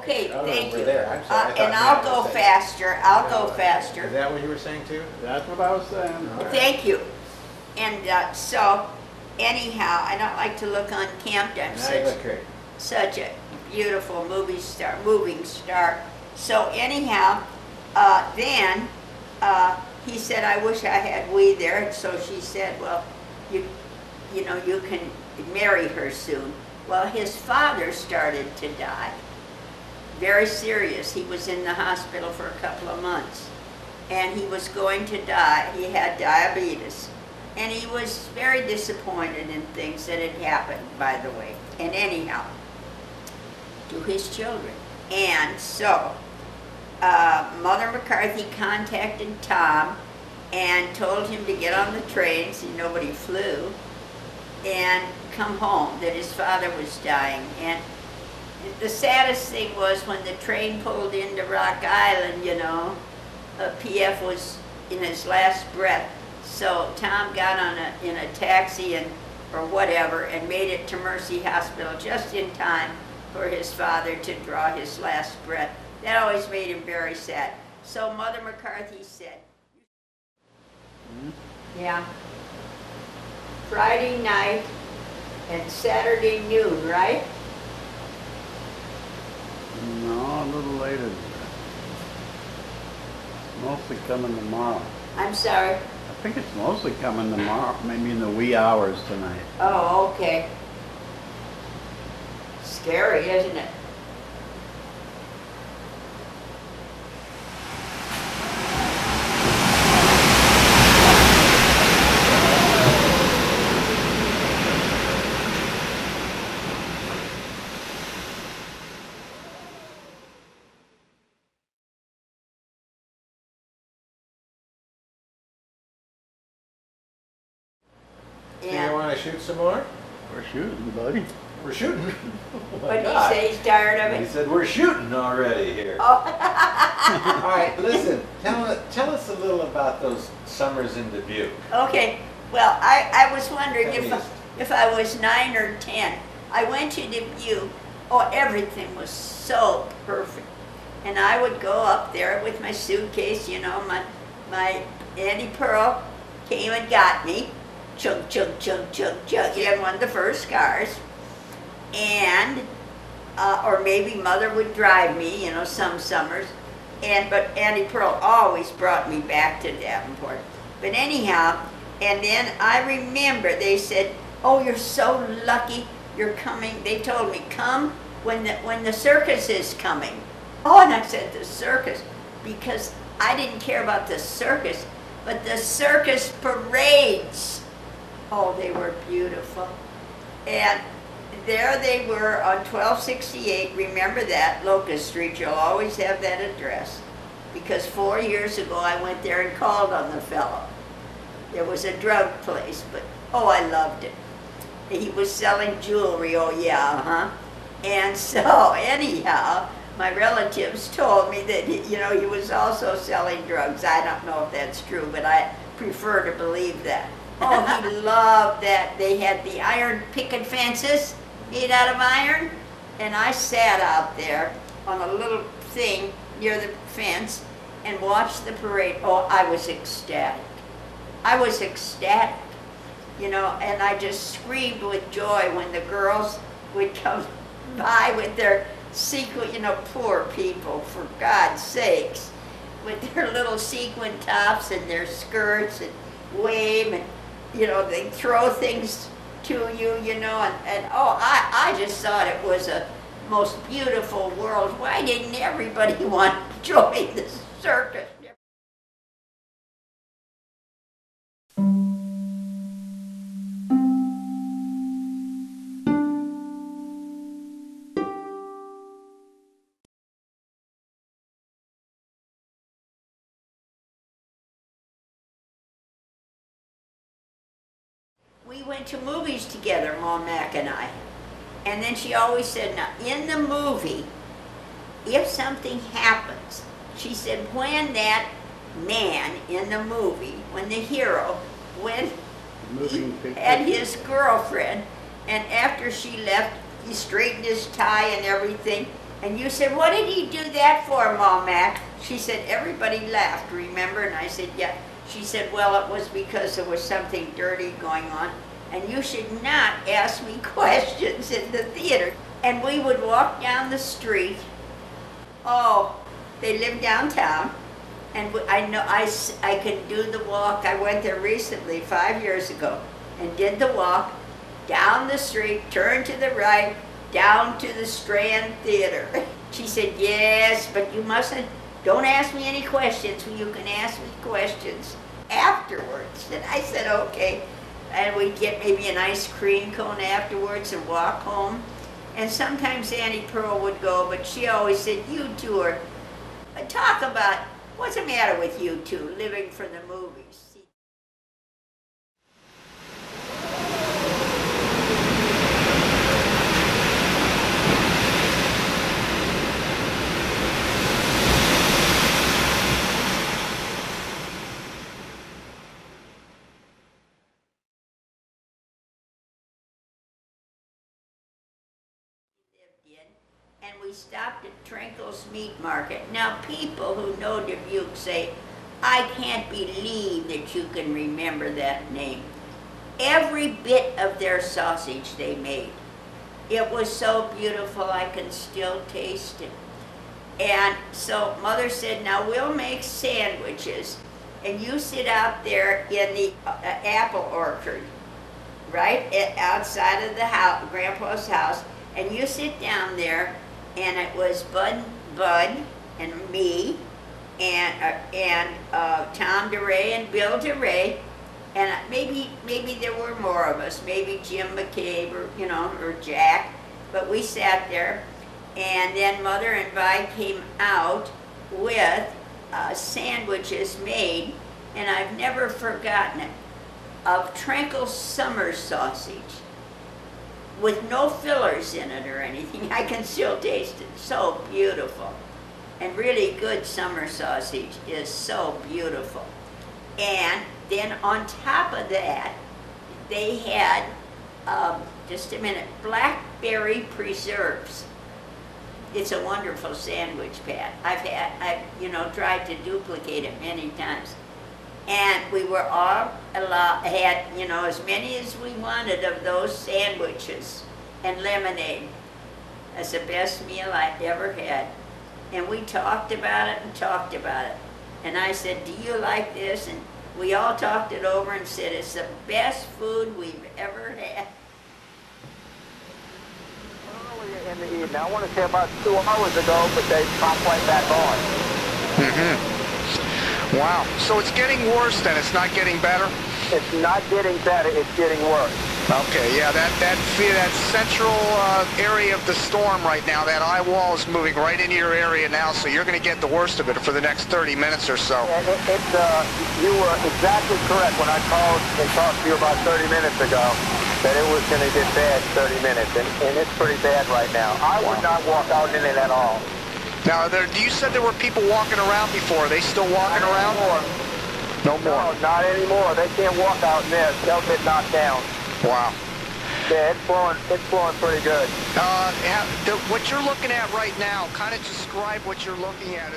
Okay, Oh, thank we're you. there. I'm sorry. I thought And Matt I'll was go saying. faster. I'll go Is faster. that what you were saying too? That's what I was saying. All right. Thank you. And so, anyhow, I don't like to look unkempt. I'm Now you look great. such a beautiful moving star. So anyhow, then he said, I wish I had we there. And so she said, well, you know, you can marry her soon. Well, his father started to die. Very serious. He was in the hospital for a couple of months. And he was going to die. He had diabetes. And he was very disappointed in things that had happened, by the way. And anyhow, to his children. And so, Mother McCarthy contacted Tom and told him to get on the train, see nobody flew, and come home, that his father was dying. And the saddest thing was when the train pulled into Rock Island, you know, PF was in his last breath. So Tom got on in a taxi or whatever and made it to Mercy Hospital just in time for his father to draw his last breath. That always made him very sad. So Mother McCarthy said, yeah, Friday night and Saturday noon, right? No, a little later than that. Mostly coming tomorrow. I'm sorry. I think it's mostly coming tomorrow, maybe in the wee hours tonight. Oh, okay. Scary, isn't it? Do you want to shoot some more? We're shooting, buddy. We're shooting. But he say he's tired of He it. said, we're shooting already here. Oh. All right, listen. Tell us a little about those summers in Dubuque. Okay, well, I was wondering Tell me if I was 9 or 10. I went to Dubuque. Oh, everything was so perfect. And I would go up there with my suitcase, you know, my Auntie Pearl came and got me. Chug, chug, chug, chug, chug. He had one of the first cars. And, or maybe Mother would drive me, you know, some summers. But Auntie Pearl always brought me back to Davenport. But anyhow, and then I remember they said, oh, you're so lucky you're coming. They told me, come when the circus is coming. Oh, and I said, the circus, because I didn't care about the circus, but the circus parades. Oh, they were beautiful. And there they were on 1268, remember that, Locust Street, you'll always have that address. Because 4 years ago I went there and called on the fellow. There was a drug place, but oh, I loved it. He was selling jewelry, oh yeah, huh? And so anyhow, my relatives told me that, you know, he was also selling drugs. I don't know if that's true, but I prefer to believe that. Oh, he loved that. They had the iron picket fences made out of iron, and I sat out there on a little thing near the fence and watched the parade. Oh, I was ecstatic. I was ecstatic, you know, and I just screamed with joy when the girls would come by with their sequin, you know, poor people, for God's sakes, with their little sequin tops and their skirts and wave, and you know, they throw things to you, you know, and oh, I just thought it was a most beautiful world. Why didn't everybody want to join the circus? We went to movies together, Mom Mac and I. And then she always said, now, in the movie, if something happens, she said, when that man in the movie, when the hero, when he had his girlfriend, and after she left, he straightened his tie and everything, And you said, what did he do that for, Mom Mac? She said, everybody laughed, remember? And I said, yeah. She said, well, it was because there was something dirty going on. And you should not ask me questions in the theater. And we would walk down the street. Oh, they live downtown. And I know I can do the walk. I went there recently, 5 years ago, and did the walk down the street, turn to the right, down to the Strand Theater. She said, yes, but you mustn't, don't ask me any questions. You can ask me questions afterwards. And I said, okay. And we'd get maybe an ice cream cone afterwards and walk home. And sometimes Auntie Pearl would go, but she always said, you two are, talk about, what's the matter with you two, living for the movies? And we stopped at Trinkle's Meat Market. Now, people who know Dubuque say, I can't believe that you can remember that name. Every bit of their sausage they made. It was so beautiful, I can still taste it. And so Mother said, now we'll make sandwiches, and you sit out there in the apple orchard, right outside of the house, Grandpa's house, and you sit down there. And it was Bud and me and Tom DeRay and Bill DeRay, and maybe there were more of us, maybe Jim McCabe or Jack, but we sat there, and then Mother and Vi came out with sandwiches made, and I've never forgotten it, of Trinkle's summer sausage, with no fillers in it or anything. I can still taste it. So beautiful. And really good summer sausage is so beautiful. And then on top of that, they had, just a minute, blackberry preserves. It's a wonderful sandwich, Pat. I've tried to duplicate it many times. And we were all had as many as we wanted of those sandwiches and lemonade. That's the best meal I ever had. And we talked about it and talked about it. And I said, do you like this? And we all talked it over and said, it's the best food we've ever had. Earlier in the evening, I want to say about 2 hours ago, but they popped right back on. Mm-hmm. Wow. So it's getting worse then, it's not getting better? It's not getting better, it's getting worse. Okay, yeah, that central area of the storm right now, that eye wall is moving right into your area now, so you're going to get the worst of it for the next 30 minutes or so. You were exactly correct when I called and talked to you about 30 minutes ago, that it was going to get bad in 30 minutes, and it's pretty bad right now. I would not walk out in it at all. Now, you said there were people walking around before. Are they still walking around? No more. No, not anymore. They can't walk out in there. They'll get knocked down. Wow. Yeah, it's blowing pretty good. What you're looking at right now, kind of describe what you're looking at.